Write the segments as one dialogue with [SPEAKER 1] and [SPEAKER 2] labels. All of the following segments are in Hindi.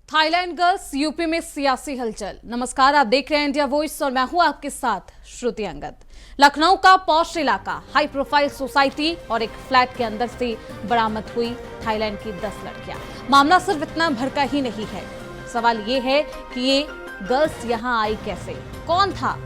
[SPEAKER 1] थाईलैंड गर्ल्स यूपी में सियासी हलचल। नमस्कार, आप देख रहे हैं इंडिया वॉइस और मैं हूं आपके साथ श्रुति अंगद। लखनऊ का पॉश इलाका, हाई प्रोफाइल सोसाइटी और एक फ्लैट के अंदर से बरामद हुई थाईलैंड की 10 लड़कियां। मामला सिर्फ इतना भर का ही नहीं है, सवाल ये है कि ये गर्ल्स यहाँ आई कैसे, कौन था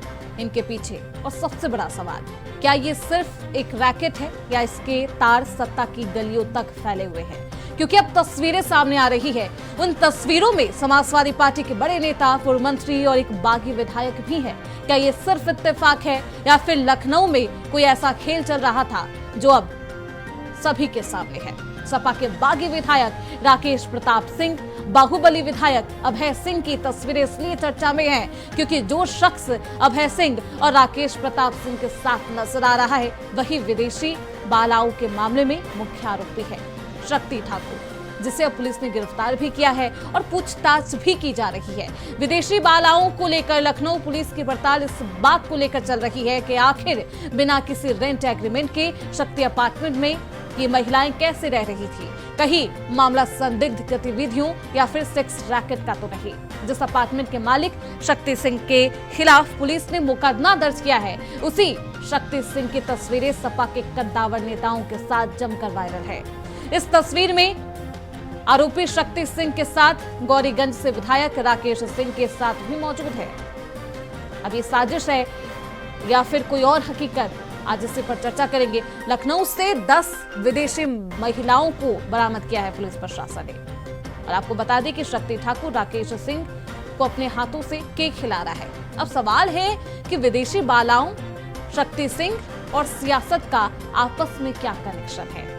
[SPEAKER 1] इनके पीछे, और सबसे बड़ा सवाल, क्या ये सिर्फ एक रैकेट है या इसके तार सत्ता की गलियों तक फैले हुए हैं। क्योंकि अब तस्वीरें सामने आ रही है। उन तस्वीरों में समाजवादी पार्टी के बड़े नेता, पूर्व मंत्री और एक बागी विधायक भी है। क्या ये सिर्फ इत्तेफाक है या फिर लखनऊ में कोई ऐसा खेल चल रहा था जो अब सभी के सामने है। सपा के बागी विधायक राकेश प्रताप सिंह, बाहुबली विधायक अभय सिंह की तस्वीरें इसलिए चर्चा में हैं क्योंकि जो शख्स अभय सिंह और राकेश प्रताप सिंह के साथ नजर आ रहा है वही विदेशी बालाओं के मामले में मुख्य आरोपी है, शक्ति ठाकुर, जिसे अब पुलिस ने गिरफ्तार भी किया है और पूछताछ भी की जा रही है। विदेशी बालाओं को लेकर लखनऊ पुलिस की पड़ताल इस बात को लेकर चल रही है कि आखिर बिना किसी रेंट एग्रीमेंट के शक्ति अपार्टमेंट में ये महिलाएं कैसे रह रही थी। कहीं मामला संदिग्ध गतिविधियों या फिर सेक्स रैकेट का तो नहीं। जिस अपार्टमेंट के मालिक शक्ति सिंह के खिलाफ पुलिस ने मुकदमा दर्ज किया है, उसी शक्ति सिंह की तस्वीरें सपा के कद्दावर नेताओं के साथ जमकर वायरल है। इस तस्वीर में आरोपी शक्ति सिंह के साथ गौरीगंज से विधायक राकेश सिंह के साथ भी मौजूद है। अब ये साजिश है या फिर कोई और हकीकत, आज इसी पर चर्चा करेंगे। लखनऊ से 10 विदेशी महिलाओं को बरामद किया है पुलिस प्रशासन ने। और आपको बता दें कि शक्ति ठाकुर राकेश सिंह को अपने हाथों से केक खिला रहा है। अब सवाल है कि विदेशी बालाओं, शक्ति सिंह और सियासत का आपस में क्या कनेक्शन है।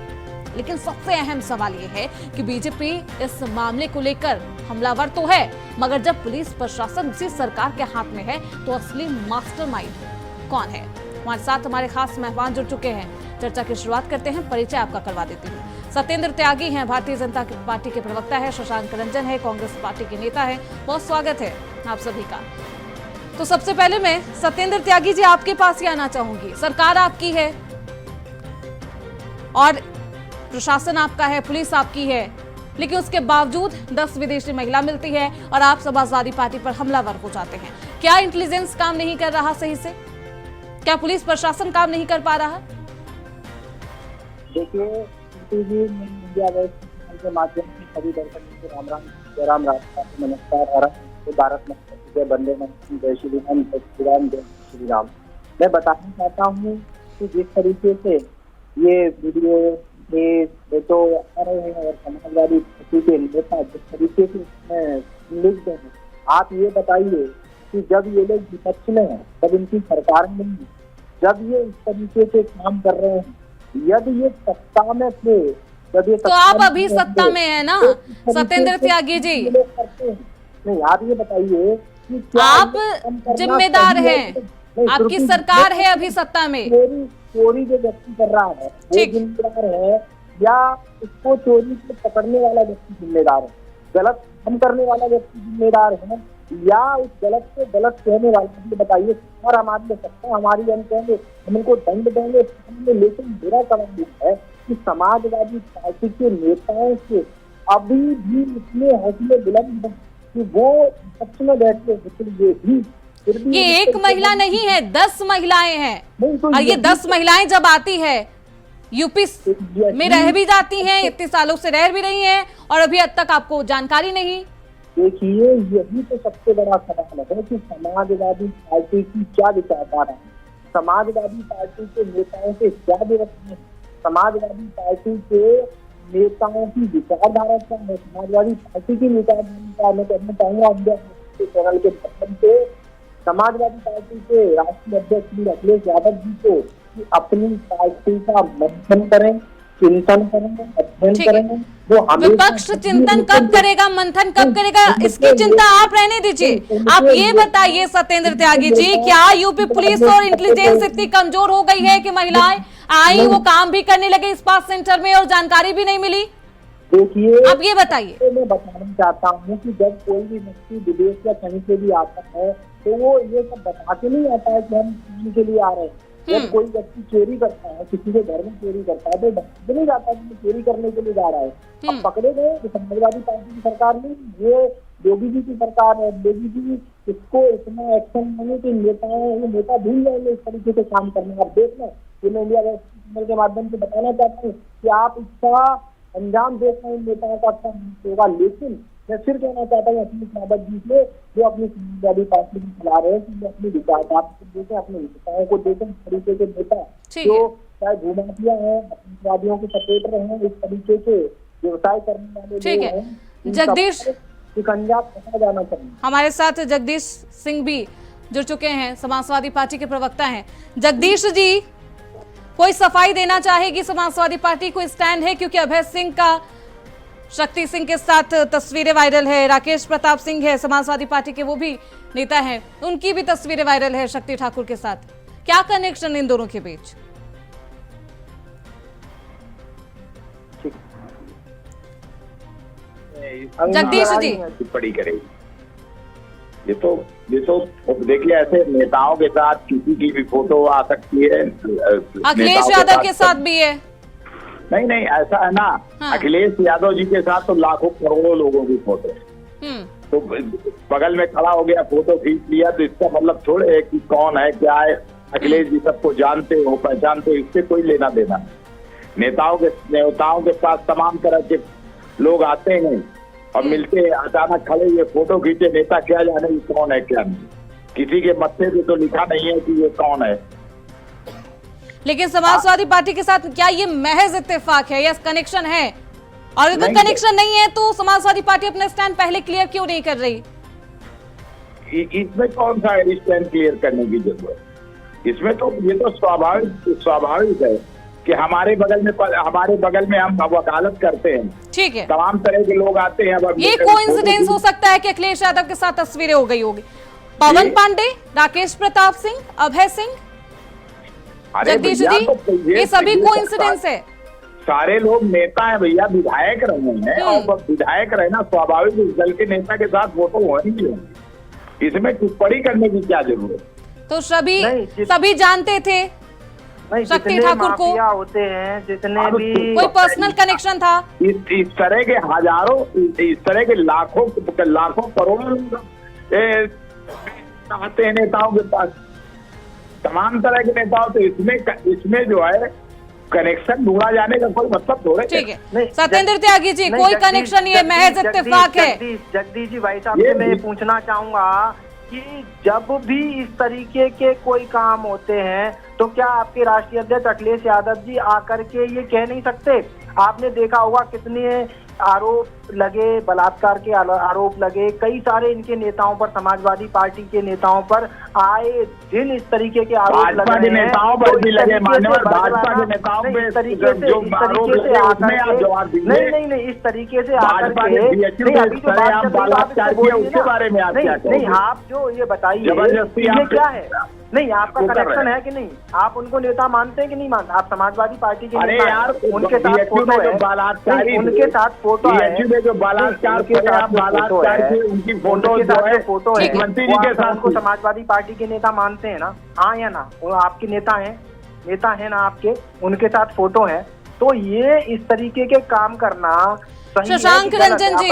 [SPEAKER 1] लेकिन सबसे अहम सवाल यह है कि बीजेपी इस मामले को लेकर हमलावर तो है, मगर जब पुलिस प्रशासन उसी सरकार के हाथ में है तो असली मास्टरमाइंड कौन है। हमारे साथ हमारे खास मेहमान जुड़ चुके हैं। चर्चा की शुरुआत करते हैं, परिचय आपका करवा देती हूँ। सत्येंद्र त्यागी हैं, भारतीय जनता पार्टी के प्रवक्ता है। शशांक रंजन है, कांग्रेस पार्टी के नेता है। बहुत स्वागत है आप सभी का। तो सबसे पहले मैं सत्येंद्र त्यागी जी आपके पास ही आना चाहूंगी। सरकार आपकी है और प्रशासन आपका है, पुलिस आपकी है, लेकिन उसके बावजूद 10 विदेशी महिला मिलती है और आप समाजवादी पार्टी पर हमलावर हो जाते हैं। क्या इंटेलिजेंस काम नहीं कर रहा सही से? क्या पुलिस प्रशासन काम नहीं कर पा रहा?
[SPEAKER 2] देखिए, मीडिया के माध्यम से सभी दर्शकों को राम राम, जय राम, नमस्कार, भारत माता की जय, वंदे मातरम, जय श्री राम, जय श्री राम, जय श्री राम। मैं बताना चाहता हूँ कि जिस तरीके से ये वीडियो तो आ रहे हैं और समाजवादी पार्टी के नेता जिस तरीके से लिखते हैं, आप ये बताइए कि जब ये लोग विपक्ष में हैं, जब इनकी सरकार में है, जब ये इस तरीके से काम कर रहे हैं, यदि ये सत्ता में थे, जब ये
[SPEAKER 1] तो आप अभी सत्ता में है ना सत्येंद्र त्यागी जी?
[SPEAKER 2] नहीं, आप ये बताइए कि
[SPEAKER 1] आप जिम्मेदार हैं, आपकी सरकार है अभी सत्ता में।
[SPEAKER 2] चोरी जो व्यक्ति कर रहा है वो जिम्मेदार है या उसको चोरी से पकड़ने वाला व्यक्ति जिम्मेदार है? गलत काम करने वाला व्यक्ति जिम्मेदार है या उस गलत से गलत कहने वाला? ये बताइए। और हमारी सत्ता हमारी, हम कहेंगे हम उनको दंड देंगे, लेकिन मेरा सवाल ये है कि समाजवादी पार्टी के नेताओं से अभी भी इतने हौसले बुलंद हैं कि वो पक्ष में बैठे, ये भी
[SPEAKER 1] ये एक महिला नहीं है, 10 महिलाएं हैं।
[SPEAKER 2] तो
[SPEAKER 1] और ये 10 महिलाएं जब आती है यूपी में रह भी जाती हैं, इतने सालों से रह भी रही हैं और अभी अब तक आपको जानकारी नहीं।
[SPEAKER 2] देखिए, यही तो सबसे बड़ा सवाल है कि समाजवादी पार्टी की क्या विचारधारा है, समाजवादी पार्टी के नेताओं के क्या व्यवस्था है, समाजवादी पार्टी के नेताओं की विचारधारा क्या है, समाजवादी पार्टी की विचारधारा। मैं कहना चाहूंगा इंडिया चैनल के माध्यम से समाजवादी पार्टी के राष्ट्रीय अध्यक्ष श्री अखिलेश यादव जी को कि अपनी पार्टी का मंथन करें, चिंतन करें, अध्ययन करें। वो
[SPEAKER 1] विपक्ष चिंतन कब करेगा, मंथन कब करेगा, इसकी चिंता आप रहने दीजिए। आप ये बताइए सत्येंद्र त्यागी जी, क्या यूपी पुलिस और इंटेलिजेंस इतनी कमजोर हो गई है कि महिलाएं आई, वो काम भी करने लगे इस्पात सेंटर में और जानकारी भी नहीं मिली?
[SPEAKER 2] देखिए,
[SPEAKER 1] आप ये बताइए।
[SPEAKER 2] मैं बताना चाहता हूँ कि जब कोई भी व्यक्ति विदेश या कहीं से भी आता है तो वो ये सब बता के नहीं आता है कि हम काम के लिए आ रहे हैं। जब कोई व्यक्ति चोरी करता है, किसी के घर में चोरी करता है, तो ढंग नहीं जाता कि चोरी करने के लिए जा रहा है। अब पकड़े गए तो समाजवादी पार्टी की सरकार नहीं, ये योगी जी की सरकार है। योगी जी इसको इतना एक्शन नहीं कि नेता भूल जाएंगे इस तरीके से काम करना। आप देखना, ये मैं इंडिया चैनल के माध्यम से बताना चाहता हूँ कि आप इसका अंजाम देखना इन नेताओं का अच्छा होगा। लेकिन मैं फिर कहना चाहता हूँ अपनी साबत जी से, जो अपनी समाजवादी पार्टी को चला रहे हैं, कि अपनी विचारधारा को देखें, अपने नेताओं को देखें। इस तरीके के नेता जो चाहे भूमाफिया है, आतंकवादियों के सपोर्टर हैं, इस तरीके से व्यवसाय करने वाले लोग हैं,
[SPEAKER 1] जगदीश
[SPEAKER 2] जाना चाहिए।
[SPEAKER 1] हमारे साथ जगदीश सिंह भी जुड़ चुके हैं, समाजवादी पार्टी के प्रवक्ता हैं। जगदीश जी, कोई सफाई देना चाहेगी समाजवादी पार्टी को स्टैंड है? क्योंकि अभय सिंह का शक्ति सिंह के साथ तस्वीरें वायरल है, राकेश प्रताप सिंह है समाजवादी पार्टी के, वो भी नेता हैं, उनकी भी तस्वीरें वायरल है शक्ति ठाकुर के साथ। क्या कनेक्शन इन दोनों के बीच? जगदीश जी,
[SPEAKER 3] टिप्पणी करेगी ये तो देखिए, ऐसे नेताओं के साथ किसी की भी फोटो आ सकती है।
[SPEAKER 1] अखिलेश यादव के साथ भी है।
[SPEAKER 3] नहीं, ऐसा है ना। हाँ। अखिलेश यादव जी के साथ तो लाखों करोड़ों लोगों की फोटो है, तो बगल में खड़ा हो गया, फोटो खींच लिया, तो इसका मतलब थोड़े है कि कौन है क्या है। अखिलेश जी सबको जानते हो, पहचानते हो, इससे कोई लेना देना। नेताओं के साथ तमाम तरह के लोग आते हैं और मिलते, अचानक खड़े ये फोटो खींचे, नेता क्या जाने ये कौन है क्या नहीं। किसी के मत्थे पे तो लिखा नहीं है कि ये कौन है।
[SPEAKER 1] लेकिन समाजवादी पार्टी के साथ क्या ये महज इत्तेफाक है या कनेक्शन है? और अगर कनेक्शन नहीं है तो समाजवादी पार्टी अपना स्टैंड पहले क्लियर क्यों नहीं कर रही?
[SPEAKER 3] इसमें कौन सा स्टैंड क्लियर करने की जरूरत है? इसमें तो ये तो स्वाभाविक है कि हमारे बगल में हम वकालत करते हैं। ठीक है, तमाम तरह के लोग आते हैं। अब
[SPEAKER 1] ये कोइंसिडेंस हो सकता है कि अखिलेश यादव के साथ तस्वीरें हो गई होगी। पवन पांडे, राकेश प्रताप सिंह, अभय सिंह, जगदीश जी, ये सभी कोइंसिडेंस है।
[SPEAKER 3] सारे लोग नेता हैं भैया, विधायक रहे हैं, और विधायक रहना स्वाभाविक, इस दल के नेता के साथ फोटो होनी चाहिए। इसमें टिप्पणी करने की क्या जरूरत?
[SPEAKER 1] तो सभी जानते थे शक्ति ठाकुर को,
[SPEAKER 2] होते हैं जितने भी,
[SPEAKER 1] कोई पर्सनल कनेक्शन था?
[SPEAKER 3] इस तरह के हजारों, इस तरह के लाखों करोड़ों लोग आते हैं नेताओं के पास, तमाम तरह के नेताओं। तो इसमें जो है कनेक्शन ढूंढा जाने का कोई मतलब थोड़े।
[SPEAKER 1] ठीक है, सत्येंद्र त्यागी जी, कोई कनेक्शन नहीं है, महज इत्तेफाक है।
[SPEAKER 2] जगदीश जी, भाई साहब से मैं पूछना चाहूंगा कि जब भी इस तरीके के कोई काम होते हैं तो क्या आपके राष्ट्रीय अध्यक्ष अखिलेश यादव जी आकर के ये कह नहीं सकते? आपने देखा होगा कितने आरोप लगे, बलात्कार के आरोप लगे, कई सारे इनके नेताओं पर, समाजवादी पार्टी के नेताओं पर आए दिन इस तरीके के आरोप लग रहे हैं।
[SPEAKER 3] नेताओं पर भी लगे, मान्यवर भाजपा के नेताओं पे
[SPEAKER 2] नहीं, इस तरीके से आकर नहीं, इस तरीके से आकर
[SPEAKER 3] उसके बारे में आप क्या
[SPEAKER 2] नहीं, आप जो ये बताइए ये क्या है? नहीं, आपका कनेक्शन है कि नहीं? आप उनको नेता मानते हैं कि नहीं मानते? आप समाजवादी पार्टी के नेता हैं, उनके साथ फोटो है, उनके साथ फोटो है,
[SPEAKER 3] जो बलात्कार के उनकी फोटो है, मंत्री जी के साथ,
[SPEAKER 2] उनको समाजवादी पार्टी के नेता मानते हैं ना? हाँ या ना? वो आपके नेता हैं ना आपके, उनके साथ फोटो है। तो ये इस तरीके के काम करना सही?
[SPEAKER 1] शशांक रंजन जी,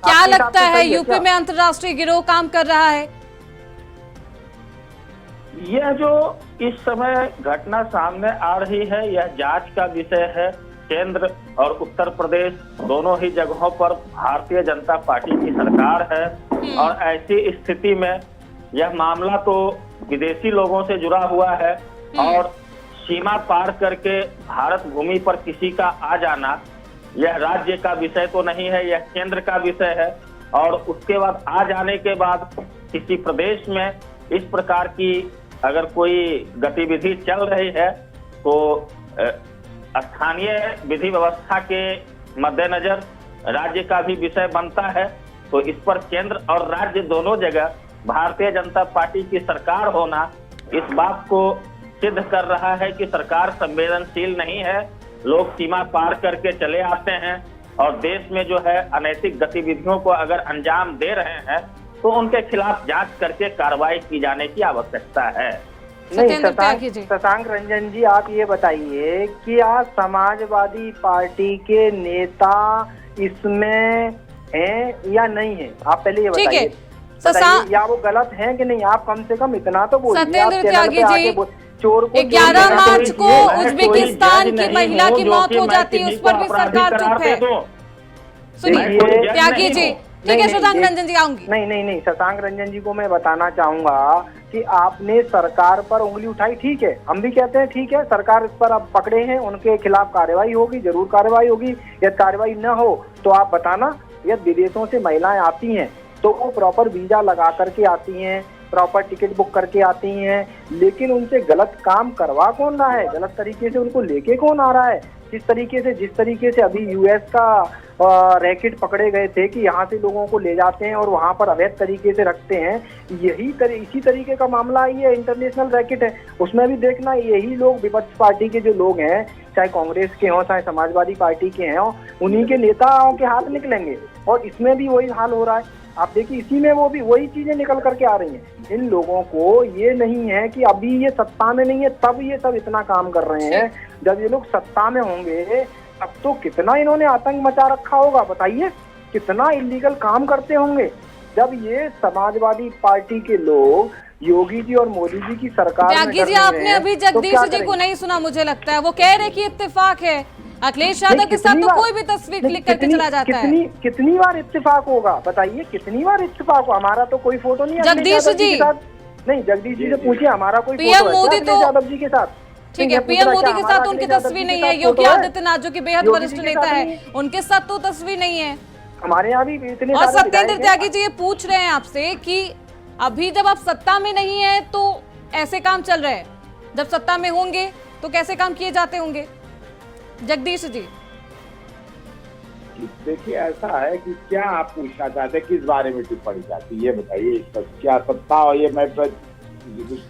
[SPEAKER 1] क्या लगता है यूपी में अंतर्राष्ट्रीय गिरोह काम कर रहा है?
[SPEAKER 4] यह जो इस समय घटना सामने आ रही है, यह जांच का विषय है। केंद्र और उत्तर प्रदेश दोनों ही जगहों पर भारतीय जनता पार्टी की सरकार है, और ऐसी स्थिति में यह मामला तो विदेशी लोगों से जुड़ा हुआ है, और सीमा पार करके भारत भूमि पर किसी का आ जाना यह राज्य का विषय तो नहीं है, यह केंद्र का विषय है। और उसके बाद आ जाने के बाद किसी प्रदेश में इस प्रकार की अगर कोई गतिविधि चल रही है तो स्थानीय विधि व्यवस्था के मद्देनजर राज्य का भी विषय बनता है। तो इस पर केंद्र और राज्य दोनों जगह भारतीय जनता पार्टी की सरकार होना इस बात को सिद्ध कर रहा है कि सरकार संवेदनशील नहीं है। लोग सीमा पार करके चले आते हैं और देश में जो है अनैतिक गतिविधियों को अगर अंजाम दे रहे हैं तो उनके खिलाफ जांच करके कार्रवाई की जाने की आवश्यकता है।
[SPEAKER 1] सत्येंद्र त्यागी जी।
[SPEAKER 2] शशांक रंजन जी, आप ये बताइए कि आज समाजवादी पार्टी के नेता इसमें हैं या नहीं है? आप पहले ये
[SPEAKER 1] ठीक है,
[SPEAKER 2] बताइए, या वो गलत हैं कि नहीं? आप कम से कम इतना तो बोलिए।
[SPEAKER 1] सत्येंद्र त्यागी जी,
[SPEAKER 2] चोर को
[SPEAKER 1] 11 मार्च को उज्बेकिस्तान की महिला की मौत हो जाती है, उस पर भी सरकार चुप है। सुनिए त्यागी जी, ठीक है, शशांक रंजन जी आऊंगी।
[SPEAKER 2] नहीं, शशांक रंजन जी को मैं बताना चाहूंगा कि आपने सरकार पर उंगली उठाई, ठीक है, हम भी कहते हैं ठीक है, सरकार इस पर अब पकड़े हैं, उनके खिलाफ कार्रवाई होगी, जरूर कार्रवाई होगी। यदि कार्रवाई न हो तो आप बताना, यदि विदेशों से महिलाएं आती हैं तो वो प्रॉपर वीजा लगा करके आती हैं, प्रॉपर टिकट बुक करके आती हैं, लेकिन उनसे गलत काम करवा कौन रहा है? गलत तरीके से उनको लेके कौन आ रहा है? जिस तरीके से अभी यूएस का रैकेट पकड़े गए थे कि यहाँ से लोगों को ले जाते हैं और वहाँ पर अवैध तरीके से रखते हैं, इसी तरीके का मामला ये इंटरनेशनल रैकेट है। उसमें भी देखना, यही लोग विपक्ष पार्टी के जो लोग हैं, चाहे कांग्रेस के हों चाहे समाजवादी पार्टी के हैं, उन्हीं के नेताओं के हाथ निकलेंगे। और इसमें भी वही हाल हो रहा है। आप देखिए, इसी में वो भी वही चीजें निकल करके आ रही हैं। इन लोगों को ये नहीं है कि अभी ये सत्ता में नहीं है तब ये सब इतना काम कर रहे हैं। जब ये लोग सत्ता में होंगे तब तो कितना इन्होंने आतंक मचा रखा होगा, बताइए, कितना इलीगल काम करते होंगे। जब ये समाजवादी पार्टी के लोग योगी जी और मोदी जी की सरकार में
[SPEAKER 1] त्यागी जी, आपने अभी जगदीश जी को नहीं सुना, मुझे लगता है वो कह रहे कि इत्तेफाक है। अखिलेश यादव के साथ तो कोई भी तस्वीर क्लिक करके चला जाता है।
[SPEAKER 2] कितनी बार इत्तेफाक होगा, बताइए, कितनी बार इत्तेफाक हो? हमारा तो कोई फोटो नहीं है
[SPEAKER 1] जगदीश जी,
[SPEAKER 2] नहीं, जगदीश जी से पूछिए, हमारा कोई
[SPEAKER 1] पीएम मोदी तो
[SPEAKER 2] यादव जी के साथ,
[SPEAKER 1] ठीक है, पीएम मोदी के साथ उनकी तस्वीर नहीं है। योगी आदित्यनाथ जो कि बेहद वरिष्ठ नेता है, उनके साथ तो तस्वीर नहीं है
[SPEAKER 2] हमारे यहाँ भी इतने।
[SPEAKER 1] और सत्येंद्र त्यागी जी ये पूछ रहे हैं आपसे कि अभी जब आप सत्ता में नहीं है तो ऐसे काम चल रहे हैं, जब सत्ता में होंगे तो कैसे काम किए जाते होंगे? जगदीश जी,
[SPEAKER 3] देखिए, ऐसा है कि क्या आप पूछना चाहते हैं, किस बारे में टिप्पणी चाहती है, ये बताइए। क्या सत्ता और ये मैं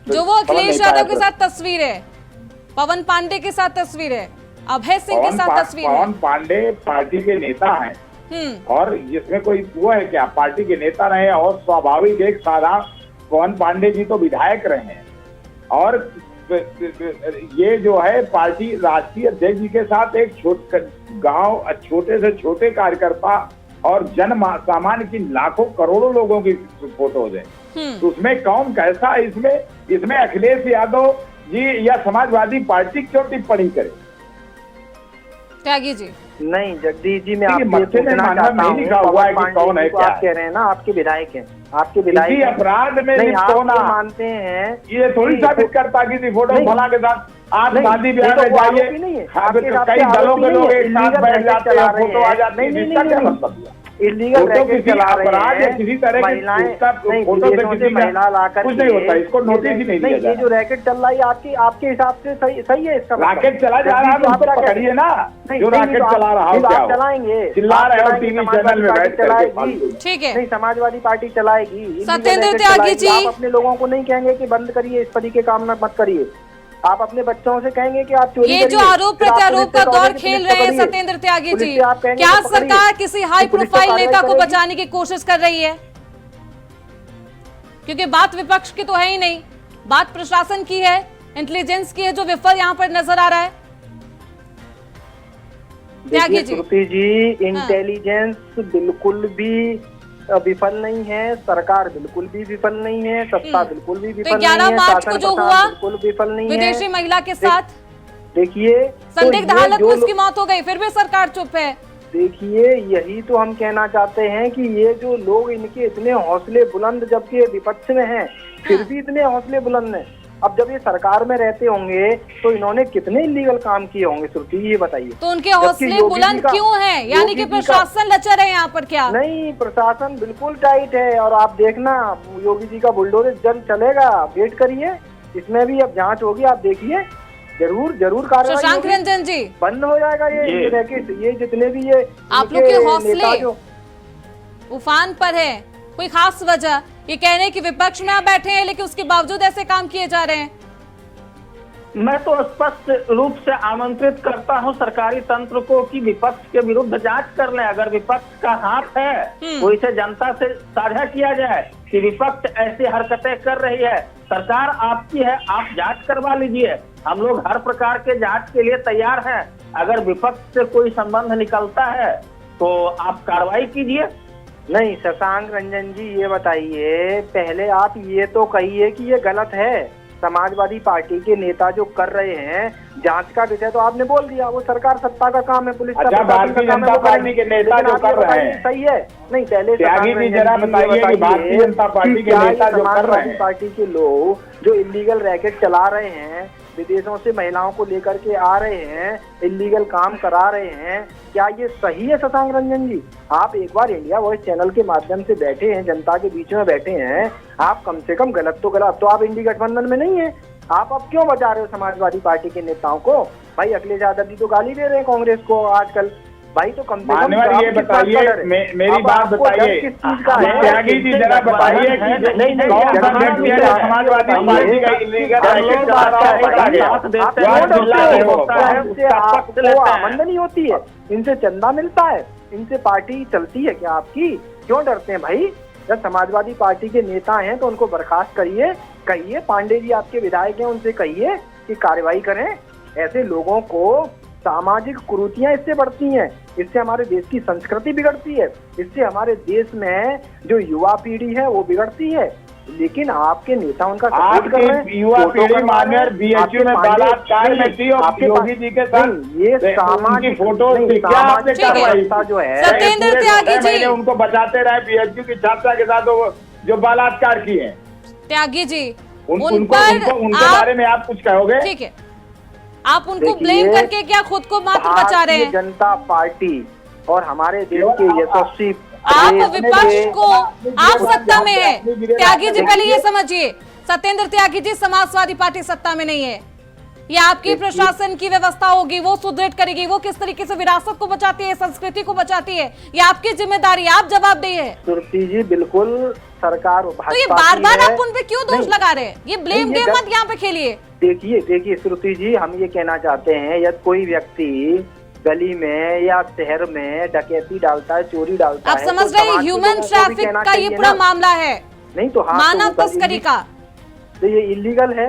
[SPEAKER 1] जो वो अखिलेश यादव के साथ तस्वीर है, पवन पांडे के साथ तस्वीर है, अभय सिंह के साथ तस्वीर है।
[SPEAKER 3] पवन पांडे पार्टी के नेता हैं और इसमें कोई वो है क्या? पार्टी के नेता रहे और स्वाभाविक एक साधारण पवन पांडे जी तो विधायक रहे हैं और ये जो है पार्टी राष्ट्रीय अध्यक्ष जी के साथ एक छोटे से छोटे कार्यकर्ता और जन सामान्य की लाखों करोड़ों लोगों की फोटोज है। तो उसमें कौन कैसा, इसमें अखिलेश यादव जी या समाजवादी पार्टी क्यों टिप्पणी करे?
[SPEAKER 2] त्यागी जी, नहीं जगदीश जी, मैं आपसे पूछना चाहता हूँ,
[SPEAKER 3] हुआ है कि कौन है, क्या
[SPEAKER 2] आप कह रहे हैं ना आपके विधायक हैं, आपके विधायक
[SPEAKER 3] अपराध में
[SPEAKER 2] नहीं आप मानते हैं,
[SPEAKER 3] ये थोड़ी साबित करता किसी फोटो भला के साथ आप शादी ब्याह में जाइए, कई दलों के लोग एक साथ बैठ जाते हैं, फोटो आ जाती है, इसका क्या मतलब?
[SPEAKER 2] इलीगल रैकेट चला रहे हैं,
[SPEAKER 3] किसी तरह की फोटो से
[SPEAKER 2] महिला लाकर
[SPEAKER 3] कुछ नहीं होता, इसको नोटिस ही नहीं दिया जाता।
[SPEAKER 2] ये जो रैकेट चल रहा है आपके हिसाब से सही है? इसका
[SPEAKER 3] रैकेट चला जा रहा है, आप पकड़िए ना, जो रैकेट चला रहा है
[SPEAKER 2] आप चलाएंगे,
[SPEAKER 3] चिल्ला रहे हो टीवी चैनल में बैठ
[SPEAKER 2] चलाएगी,
[SPEAKER 1] ठीक है,
[SPEAKER 2] नहीं समाजवादी पार्टी चलाएगी।
[SPEAKER 1] सत्येंद्र त्यागी जी,
[SPEAKER 2] आप अपने लोगों को नहीं कहेंगे कि बंद करिए, इस तरीके काम मत करिए। आप अपने बच्चों से कहेंगे कि आप चोरी
[SPEAKER 1] ये जो आरोप प्रत्यारोप का दौर खेल रहे हैं सत्येंद्र त्यागी जी, क्या सरकार किसी हाई प्रोफाइल नेता को बचाने की कोशिश कर रही है? क्योंकि बात विपक्ष की तो है ही नहीं, बात प्रशासन की है, इंटेलिजेंस की है, जो विफल यहाँ पर नजर आ रहा है। त्यागी
[SPEAKER 2] जी, इंटेलिजेंस बिल्कुल भी विफल नहीं है, सरकार बिल्कुल भी विफल नहीं है, सत्ता बिल्कुल भी विफल नहीं है।
[SPEAKER 1] 11 मार्च को जो हुआ
[SPEAKER 2] बिल्कुल विफल नहीं है,
[SPEAKER 1] विदेशी महिला के साथ
[SPEAKER 2] देखिए
[SPEAKER 1] संदिग्ध हालत में उसकी मौत हो गई, फिर भी सरकार चुप है।
[SPEAKER 2] देखिए, यही तो हम कहना चाहते हैं कि ये जो लोग, इनके इतने हौसले बुलंद, जबकि विपक्ष में हैं फिर भी इतने हौसले बुलंद हैं। अब जब ये सरकार में रहते होंगे तो इन्होंने कितने इलीगल काम किए होंगे श्रुति, ये बताइए।
[SPEAKER 1] तो उनके हौसले बुलंद क्यों हैं? यानी कि प्रशासन लचर है यहाँ पर क्या?
[SPEAKER 2] नहीं, प्रशासन बिल्कुल टाइट है और आप देखना योगी जी का बुलडोजर जल्द चलेगा, वेट करिए, इसमें भी अब जांच होगी, आप देखिए, जरूर कार्रवाई।
[SPEAKER 1] शशांक रंजन जी,
[SPEAKER 2] बंद हो जाएगा ये रैकेट, ये जितने भी ये
[SPEAKER 1] आप लोग के हौसले उफान पर है, कोई खास वजह? ये कह रहे हैं कि विपक्ष में आप बैठे हैं लेकिन उसके बावजूद ऐसे काम किए जा रहे हैं।
[SPEAKER 4] मैं तो स्पष्ट रूप से आमंत्रित करता हूं सरकारी तंत्र को कि विपक्ष के विरुद्ध जांच कर लें। अगर विपक्ष का हाथ है तो इसे जनता से साझा किया जाए, कि विपक्ष ऐसी हरकतें कर रही है। सरकार आपकी है, आप जांच करवा लीजिए, हम लोग हर प्रकार के जांच के लिए तैयार हैं। अगर विपक्ष से कोई संबंध निकलता है तो आप कार्रवाई कीजिए।
[SPEAKER 5] नहीं शशांक रंजन जी, ये बताइए पहले आप ये तो कहिए कि ये गलत है। समाजवादी पार्टी के नेता जो कर रहे हैं, जांच का विषय तो आपने बोल दिया, वो सरकार सत्ता का काम है, पुलिस का
[SPEAKER 3] अच्छा, भारतीय जनता पार्टी के नेता जो कर रहे हैं
[SPEAKER 5] सही है। नहीं पहले
[SPEAKER 3] त्यागी जी जरा बताइए कि भारतीय जनता पार्टी के नेता जो कर रहे हैं,
[SPEAKER 5] पार्टी के लोग जो इलीगल रैकेट चला रहे हैं, विदेशों से महिलाओं को लेकर के आ रहे हैं, इलीगल काम करा रहे हैं, क्या ये सही है शशांक रंजन जी? आप एक बार इंडिया वॉइस चैनल के माध्यम से बैठे हैं, जनता के बीच में बैठे हैं, आप कम से कम गलत तो गलत, तो आप इंडी गठबंधन में नहीं है, आप अब क्यों बचा रहे हो समाजवादी पार्टी के नेताओं को? भाई अखिलेश यादव जी तो गाली दे रहे हैं कांग्रेस को आजकल, भाई तो कम से कम
[SPEAKER 3] ये बताइए, मेरी बात बताइए, त्यागी जी जरा बताइए कि कौन सा व्यक्ति है समाजवादी पार्टी का इलीगल रैकेट चला रहा है?
[SPEAKER 5] आपको आमदनी होती है, इनसे चंदा मिलता है, इनसे पार्टी चलती है क्या आपकी? क्यों डरते हैं भाई? जब समाजवादी पार्टी के नेता हैं तो उनको बर्खास्त करिए, कहिए पांडे जी आपके विधायक हैं, उनसे कहिए कि कार्रवाई करें। ऐसे लोगों को सामाजिक कुरीतियां इससे बढ़ती हैं, इससे हमारे देश की संस्कृति बिगड़ती है, इससे हमारे देश में जो युवा पीढ़ी है वो बिगड़ती है। लेकिन आपके नेता उनका सपोर्ट कर रहे हैं।
[SPEAKER 3] युवा पीढ़ी माननीय बीएचयू में बलात्कार में थी और योगी जी के साथ
[SPEAKER 5] ये सामाजिक
[SPEAKER 3] फोटो
[SPEAKER 5] जो है,
[SPEAKER 1] सत्येंद्र त्यागी जी
[SPEAKER 3] उनको बचाते रहे बीएचयू की छात्रा के साथ जो बलात्कार किए हैं।
[SPEAKER 1] त्यागी जी
[SPEAKER 3] उनके बारे में आप कुछ कहोगे?
[SPEAKER 1] ठीक है, आप उनको ब्लेम करके क्या खुद को मात्र बचा रहे हैं?
[SPEAKER 5] जनता पार्टी और हमारे देश के यशस्वी,
[SPEAKER 1] आप विपक्ष को, आप सत्ता में है। त्यागी जी पहले ये समझिए, सत्येंद्र त्यागी जी समाजवादी पार्टी सत्ता में नहीं है, ये आपकी प्रशासन की व्यवस्था होगी, वो सुदृढ़ करेगी, वो किस तरीके से विरासत को बचाती है, संस्कृति को बचाती है, ये आपकी जिम्मेदारी, आप जवाबदेही है।
[SPEAKER 5] सुरती जी बिल्कुल सरकार
[SPEAKER 1] तो ये बार बार आप उन पे क्यों दोष लगा रहे हैं? ये ब्लेम गेम मत यहाँ पे खेलिए।
[SPEAKER 5] देखिए श्रुति जी, हम ये कहना चाहते हैं यदि कोई व्यक्ति गली में या शहर में डकैती डालता है, चोरी डालता है,
[SPEAKER 1] आप समझ रहे हैं ह्यूमन ट्रैफिक का ये पूरा मामला है,
[SPEAKER 5] नहीं तो
[SPEAKER 1] मानव तस्करी का,
[SPEAKER 5] तो ये इलीगल है,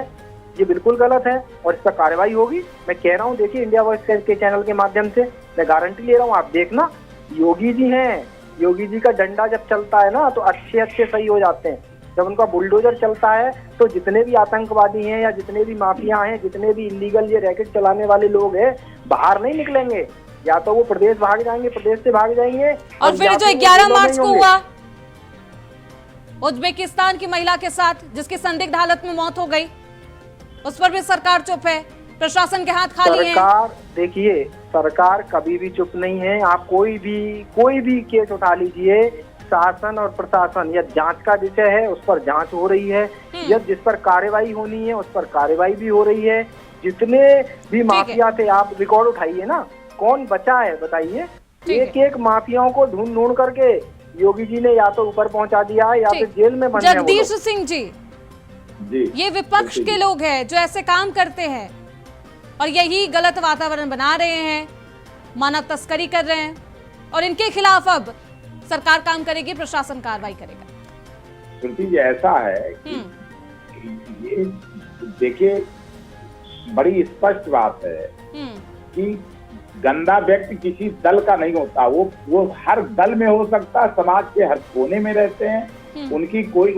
[SPEAKER 5] ये बिल्कुल गलत है और इस पर कार्रवाई होगी। मैं कह रहा हूँ, देखिए इंडिया वॉइस के चैनल के माध्यम से मैं गारंटी ले रहा हूँ, आप देखना योगी जी हैं, योगी जी का डंडा जब चलता है ना तो अच्छे सही हो जाते हैं। जब उनका बुलडोजर चलता है तो जितने भी आतंकवादी हैं या जितने भी माफिया हैं, जितने भी इलीगल ये रैकेट चलाने वाले लोग हैं, बाहर नहीं निकलेंगे, या तो वो प्रदेश भाग जाएंगे, प्रदेश से भाग जाएंगे।
[SPEAKER 1] और फिर जो 11 मार्च को हुआ उज्बेकिस्तान की महिला के साथ, जिसकी संदिग्ध हालत में मौत हो गई, उस पर भी सरकार चुप है, प्रशासन के हाथ खाली है।
[SPEAKER 5] देखिए सरकार कभी भी चुप नहीं है। आप कोई भी केस उठा लीजिए, शासन और प्रशासन, यह जांच का विषय है, उस पर जांच हो रही है, यह जिस पर कार्रवाई होनी है उस पर कार्रवाई भी हो रही है। जितने भी माफिया थे आप रिकॉर्ड उठाइए ना, कौन बचा है बताइए? एक माफियाओं को ढूंढ करके योगी जी ने या तो ऊपर पहुंचा दिया है या फिर जेल में बंद है।
[SPEAKER 1] जगदीश सिंह जी, ये विपक्ष के लोग हैं जो ऐसे काम करते हैं और यही गलत वातावरण बना रहे हैं, मानव तस्करी कर रहे हैं, और इनके खिलाफ अब सरकार काम करेगी, प्रशासन कार्रवाई करेगा।
[SPEAKER 3] श्रुति जी ऐसा है कि ये देखिए बड़ी स्पष्ट बात है कि गंदा व्यक्ति किसी दल का नहीं होता, वो हर दल में हो सकता, समाज के हर कोने में रहते हैं, उनकी कोई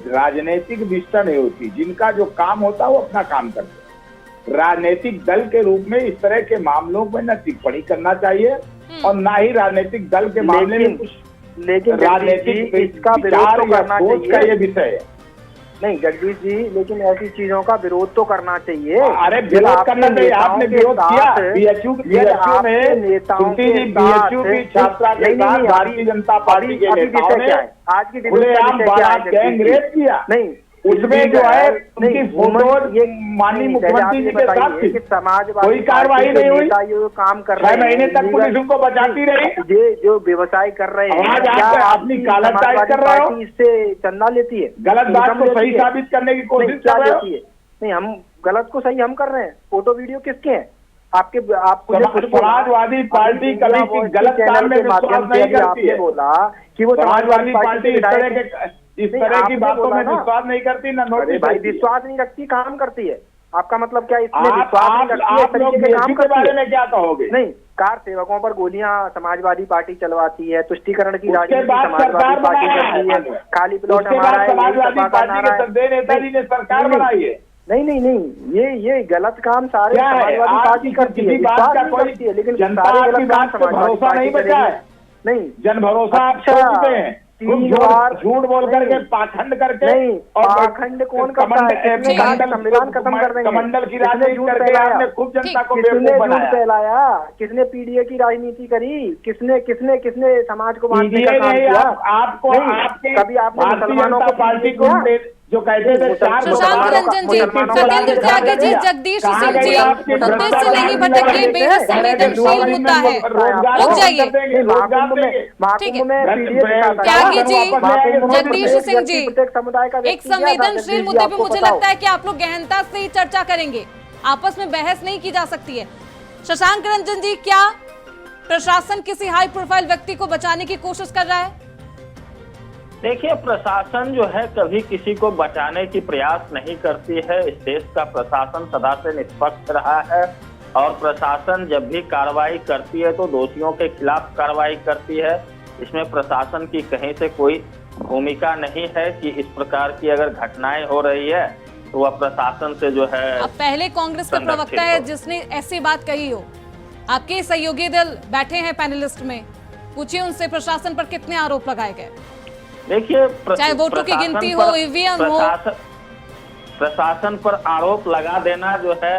[SPEAKER 3] राजनीतिक निष्ठा नहीं होती। जिनका जो काम होता है वो अपना काम करते हैं। राजनीतिक दल के रूप में इस तरह के मामलों में न टिप्पणी करना चाहिए और ना ही राजनीतिक दल के मामले में कुछ, लेकिन राजनीतिक
[SPEAKER 5] इसका विरोध तो करना चाहिए,
[SPEAKER 3] ये विषय है।
[SPEAKER 5] नहीं जगदीश जी, लेकिन ऐसी चीजों का विरोध तो करना चाहिए।
[SPEAKER 3] अरे विरोध करना चाहिए, आपने विरोध किया बीएचयू में, नेताओं की छात्रा के साथ भारतीय जनता पार्टी के नेताओं ने
[SPEAKER 5] आज की
[SPEAKER 3] खुलेआम गैंग रेप किया, नहीं उसमें जो है उनकी फोटो माननीय मुख्यमंत्री जी के साथ थी, कोई कार्रवाई नहीं हुई,
[SPEAKER 5] काम कर रहे
[SPEAKER 3] 6 महीने तक पुलिस उनको बचाती रही।
[SPEAKER 5] ये जो व्यवसाय कर रहे हैं,
[SPEAKER 3] अपनी कालाजारी कर रहे हो,
[SPEAKER 5] इससे चंदा लेती है,
[SPEAKER 3] गलत बात को सही साबित करने की कोशिश कर रहे हो।
[SPEAKER 5] नहीं, हम गलत को सही हम कर रहे हैं। फोटो वीडियो किसके हैं? आपको
[SPEAKER 3] समाजवादी पार्टी कभी गलत काम में विश्वास नहीं करती है।
[SPEAKER 5] बोला कि वो
[SPEAKER 3] समाजवादी पार्टी इस तरह के इस
[SPEAKER 5] नहीं,
[SPEAKER 3] तरह की
[SPEAKER 5] आपने
[SPEAKER 3] बातों
[SPEAKER 5] बोला
[SPEAKER 3] में
[SPEAKER 5] ना।
[SPEAKER 3] विश्वास नहीं करती ना
[SPEAKER 5] अरे
[SPEAKER 3] नोटिस
[SPEAKER 5] भाई
[SPEAKER 3] करती।
[SPEAKER 5] विश्वास नहीं रखती, काम करती है। आपका मतलब क्या इसमें
[SPEAKER 3] आप
[SPEAKER 5] विश्वास नहीं रखती है, इस
[SPEAKER 3] लोग
[SPEAKER 5] तरीके के काम
[SPEAKER 3] बीएसपी के
[SPEAKER 5] करती
[SPEAKER 3] बारे
[SPEAKER 5] है?
[SPEAKER 3] में क्या कहोगे?
[SPEAKER 5] नहीं, कार सेवकों पर गोलियां समाजवादी पार्टी चलवाती है, तुष्टीकरण की
[SPEAKER 3] उसके
[SPEAKER 5] राजनीति
[SPEAKER 3] बाद
[SPEAKER 5] समाजवादी
[SPEAKER 3] सरकार
[SPEAKER 5] पार्टी
[SPEAKER 3] बनाया
[SPEAKER 5] करती
[SPEAKER 3] है।
[SPEAKER 5] है, खाली प्लॉट
[SPEAKER 3] उसके
[SPEAKER 5] हमारा
[SPEAKER 3] बाद
[SPEAKER 5] है, यही
[SPEAKER 3] समाजवादी
[SPEAKER 5] सपा का
[SPEAKER 3] पार्टी
[SPEAKER 5] नारा
[SPEAKER 3] के
[SPEAKER 5] है।
[SPEAKER 3] संजय नेताजी ने सरकार
[SPEAKER 5] नहीं,
[SPEAKER 3] बनाई है।
[SPEAKER 5] नहीं नहीं नहीं, ये गलत काम सारे
[SPEAKER 3] क्या है?
[SPEAKER 5] समाजवादी
[SPEAKER 3] आज
[SPEAKER 5] पार्टी करती है,
[SPEAKER 3] किसी बात
[SPEAKER 5] विश्वास
[SPEAKER 3] का
[SPEAKER 5] नहीं
[SPEAKER 3] कोई
[SPEAKER 5] करती है, लेकिन
[SPEAKER 3] जनता
[SPEAKER 5] सारे
[SPEAKER 3] की
[SPEAKER 5] गलत काम
[SPEAKER 3] बात पे
[SPEAKER 5] समाजवादी
[SPEAKER 3] भरोसा
[SPEAKER 5] पार्टी
[SPEAKER 3] नहीं बचा
[SPEAKER 5] करेगी।
[SPEAKER 3] है।
[SPEAKER 5] नहीं,
[SPEAKER 3] जन भरोसा आप
[SPEAKER 5] अच्छा,
[SPEAKER 3] खो चुके हैं।
[SPEAKER 5] 3 बार
[SPEAKER 3] झूठ बोल
[SPEAKER 5] नहीं,
[SPEAKER 3] करके, पाखंड करके,
[SPEAKER 5] नहीं,
[SPEAKER 3] और
[SPEAKER 5] पाखंड कौन करता है? किसने कहा कि संविधान खत्म कर देंगे?
[SPEAKER 3] कमंडल की
[SPEAKER 5] किसने
[SPEAKER 3] राजनीति
[SPEAKER 5] झूठ
[SPEAKER 3] करके
[SPEAKER 5] फैलाया?
[SPEAKER 3] आपने खूब जनता को
[SPEAKER 5] किसने
[SPEAKER 3] बेवकूफ
[SPEAKER 5] झूठ
[SPEAKER 3] बनाया।
[SPEAKER 5] फैलाया? किसने पीडीए की राजनीति करी? किसने किसने किसने समाज को बांटने का
[SPEAKER 3] PDA
[SPEAKER 5] काम
[SPEAKER 3] नहीं,
[SPEAKER 5] किया?
[SPEAKER 3] आपको
[SPEAKER 5] नहीं,
[SPEAKER 3] आपके
[SPEAKER 5] कभी आपने
[SPEAKER 3] भारतीय
[SPEAKER 5] मुसलमानों
[SPEAKER 3] जनता
[SPEAKER 5] को
[SPEAKER 3] पार्टी
[SPEAKER 5] PDA
[SPEAKER 3] को
[SPEAKER 5] किया?
[SPEAKER 3] जो कहते थे चार
[SPEAKER 1] शशांक रंजन जी, सत्येंद्र त्यागी जी, जगदीश सिंह जी, मुद्दे से नहीं भटकिए, बेहद संवेदनशील मुद्दा है। रुक जाइए। ठीक है। त्यागी जी, जगदीश सिंह जी, एक संवेदनशील मुद्दे पे मुझे लगता है कि आप लोग गहनता से ही चर्चा करेंगे, आपस में बहस नहीं की जा सकती है। शशांक रंजन जी, क्या प्रशासन किसी हाई प्रोफाइल व्यक्ति को बचाने की कोशिश कर रहा है?
[SPEAKER 4] देखिए, प्रशासन जो है कभी किसी को बचाने की प्रयास नहीं करती है। इस देश का प्रशासन सदा से निष्पक्ष रहा है और प्रशासन जब भी कार्रवाई करती है तो दोषियों के खिलाफ कार्रवाई करती है। इसमें प्रशासन की कहीं से कोई भूमिका नहीं है कि इस प्रकार की अगर घटनाएं हो रही है तो वह प्रशासन से जो है।
[SPEAKER 1] अब पहले कांग्रेस के प्रवक्ता है जिसने ऐसी बात कही हो, आपके सहयोगी दल बैठे हैं पैनलिस्ट में, पूछिए उनसे प्रशासन पर कितने आरोप लगाए गए।
[SPEAKER 4] देखिए,
[SPEAKER 1] चाहे वोटों की गिनती हो, ईवीएम हो,
[SPEAKER 4] प्रशासन पर आरोप लगा देना जो है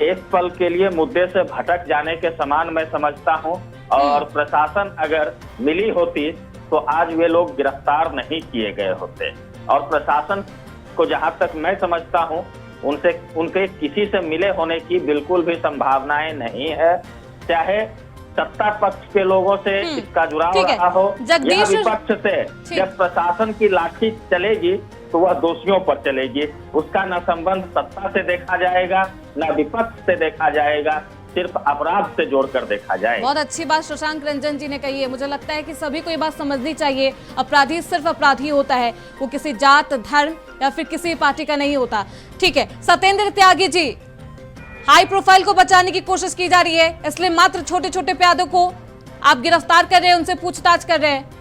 [SPEAKER 4] एक पल के लिए मुद्दे से भटक जाने के समान मैं समझता हूं। और प्रशासन अगर मिली होती तो आज वे लोग गिरफ्तार नहीं किए गए होते। और प्रशासन को जहां तक मैं समझता हूं उनके किसी से मिले होने की बिल्कुल भी संभावनाएं नहीं है। चाहे सत्ता पक्ष के लोगों से इसका जुड़ाव रहा हो या विपक्ष से, जब प्रशासन की लाठी चलेगी तो वह दोषियों पर चलेगी। उसका न संबंध सत्ता से देखा जाएगा न विपक्ष से देखा जाएगा, सिर्फ अपराध से जोड़कर देखा जाएगा।
[SPEAKER 1] बहुत अच्छी बात शशांक रंजन जी ने कही है। मुझे लगता है कि सभी को ये बात समझनी चाहिए, अपराधी सिर्फ अपराधी होता है, वो किसी जात, धर्म या फिर किसी पार्टी का नहीं होता। ठीक है, सत्येंद्र त्यागी जी, हाई प्रोफाइल को बचाने की कोशिश की जा रही है, इसलिए मात्र छोटे छोटे प्यादों को आप गिरफ्तार कर रहे हैं, उनसे पूछताछ कर रहे हैं।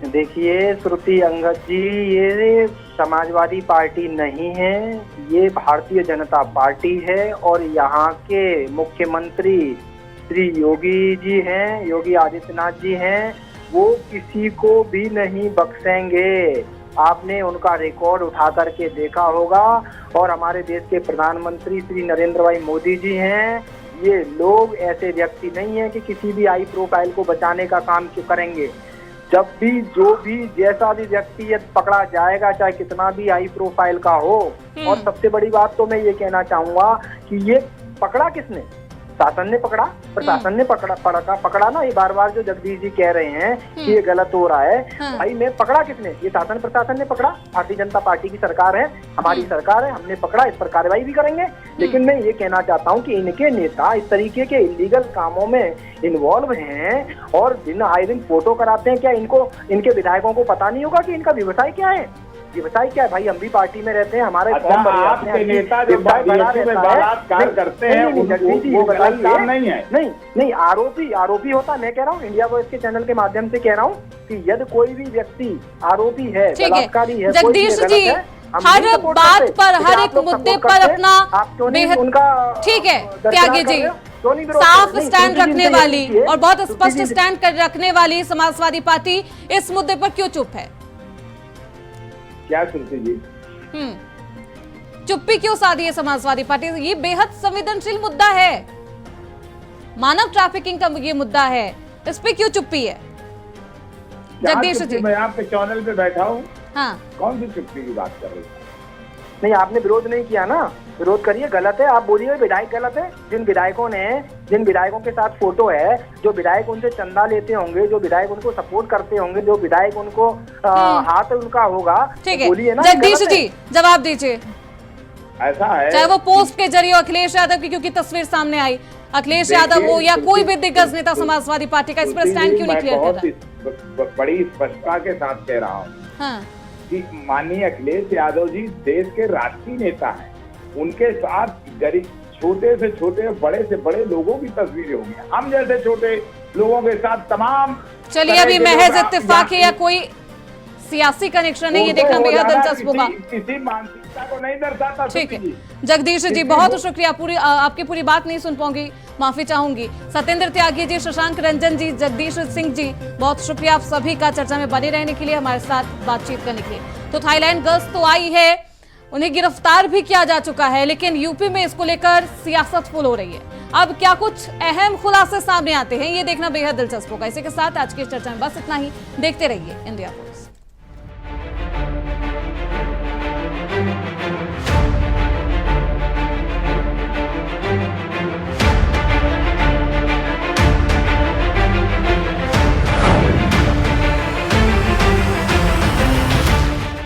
[SPEAKER 5] देखिए श्रुति अंगद जी, ये समाजवादी पार्टी नहीं है, ये भारतीय जनता पार्टी है और यहाँ के मुख्यमंत्री श्री योगी जी हैं, योगी आदित्यनाथ जी हैं, वो किसी को भी नहीं बख्शेंगे। आपने उनका रिकॉर्ड उठा करके देखा होगा। और हमारे देश के प्रधानमंत्री श्री नरेंद्र भाई मोदी जी हैं, ये लोग ऐसे व्यक्ति नहीं है कि किसी भी हाई प्रोफाइल को बचाने का काम क्यों करेंगे। जब भी जो भी जैसा भी व्यक्ति पकड़ा जाएगा, चाहे कितना भी हाई प्रोफाइल का हो। और सबसे बड़ी बात तो मैं ये कहना चाहूंगा कि ये पकड़ा किसने? शासन ने पकड़ा, प्रशासन ने पकड़ा ना। ये बार बार जो जगदीश जी कह रहे हैं कि ये गलत हो रहा है, भाई मैं पकड़ा किसने? ये शासन प्रशासन ने पकड़ा। भारतीय जनता पार्टी की सरकार है, हमारी सरकार है, हमने पकड़ा, इस पर कार्रवाई भी करेंगे। लेकिन मैं ये कहना चाहता हूँ कि इनके नेता इस तरीके के इलीगल कामों में इन्वॉल्व हैं और दिन आए दिन फोटो कराते हैं। क्या इनको, इनके विधायकों को पता नहीं होगा कि इनका व्यवसाय क्या है? व्यवसाय क्या है? भाई हम भी पार्टी में रहते हैं, हमारे फॉर्म भरे जाते हैं,
[SPEAKER 3] आपके नेता जो बलात्कार करते हैं वो गलत काम नहीं है।
[SPEAKER 5] नहीं, आरोपी होता। मैं कह रहा हूँ, इंडिया वॉइस के चैनल के माध्यम से कह रहा हूँ कि यदि कोई भी व्यक्ति आरोपी है, बलात्कारी है,
[SPEAKER 1] जगदीश जी हर बात पर, हर एक मुद्दे पर अपना उनका, ठीक है त्यागी जी, साफ स्टैंड रखने वाली और बहुत स्पष्ट स्टैंड रखने वाली समाजवादी पार्टी इस मुद्दे पर क्यों चुप है?
[SPEAKER 3] क्या सुनती जी?
[SPEAKER 1] चुप्पी क्यों साधी है समाजवादी पार्टी? ये बेहद संवेदनशील मुद्दा है, मानव ट्रैफिकिंग का ये मुद्दा है, इस पे क्यों चुप्पी है? जगदीश जी,
[SPEAKER 3] मैं आपके चैनल पे बैठा हूँ।
[SPEAKER 1] हाँ,
[SPEAKER 3] कौन सी चुप्पी की बात कर रही है?
[SPEAKER 5] नहीं, आपने विरोध नहीं किया ना, विरोध करिए। गलत है, आप बोलिए विधायक गलत है। जिन विधायकों के साथ फोटो है, जो विधायक उनसे चंदा लेते होंगे, जो विधायक उनको सपोर्ट करते होंगे, जो विधायक उनको हाथ उनका होगा,
[SPEAKER 1] ठीक है,
[SPEAKER 5] बोलिए ना।
[SPEAKER 1] जगदीश जी जवाब दीजिए।
[SPEAKER 3] ऐसा है,
[SPEAKER 1] चाहे वो पोस्ट के जरिए अखिलेश यादव की क्योंकि तस्वीर सामने आई, अखिलेश यादव हो या कोई भी दिग्गज नेता समाजवादी पार्टी का, इस पर स्टैंड क्यों नहीं क्लियर कर रहा?
[SPEAKER 3] बड़ी स्पष्टता के साथ कह रहा हूँ।
[SPEAKER 1] हाँ,
[SPEAKER 3] कि माननीय अखिलेश यादव जी देश के राष्ट्रीय नेता हैं, उनके साथ गरीब छोटे से छोटे बड़े से बड़े लोगों की तस्वीरें होंगी। हम जैसे छोटे लोगों के साथ तमाम
[SPEAKER 1] चलिए अभी महज इत्तेफाक है या कोई सियासी कनेक्शन है, ये देखना बेहद दिलचस्प होगा।
[SPEAKER 3] किसी मानसिकता को नहीं दर्शाता।
[SPEAKER 1] ठीक है जगदीश जी, बहुत शुक्रिया। आपकी पूरी बात नहीं सुन पाऊंगी, माफी चाहूंगी। सत्येंद्र त्यागी जी, शशांक रंजन जी, जगदीश सिंह जी, बहुत शुक्रिया आप सभी का चर्चा में बने रहने के लिए, हमारे साथ बातचीत करने के लिए। तो थाईलैंड गर्ल्स तो आई है, उन्हें गिरफ्तार भी किया जा चुका है, लेकिन यूपी में इसको लेकर सियासत फुल हो रही है। अब क्या कुछ अहम खुलासे सामने आते हैं, ये देखना बेहद दिलचस्प होगा। इसी के साथ आज की चर्चा में बस इतना ही। देखते रहिए इंडिया पोस्ट।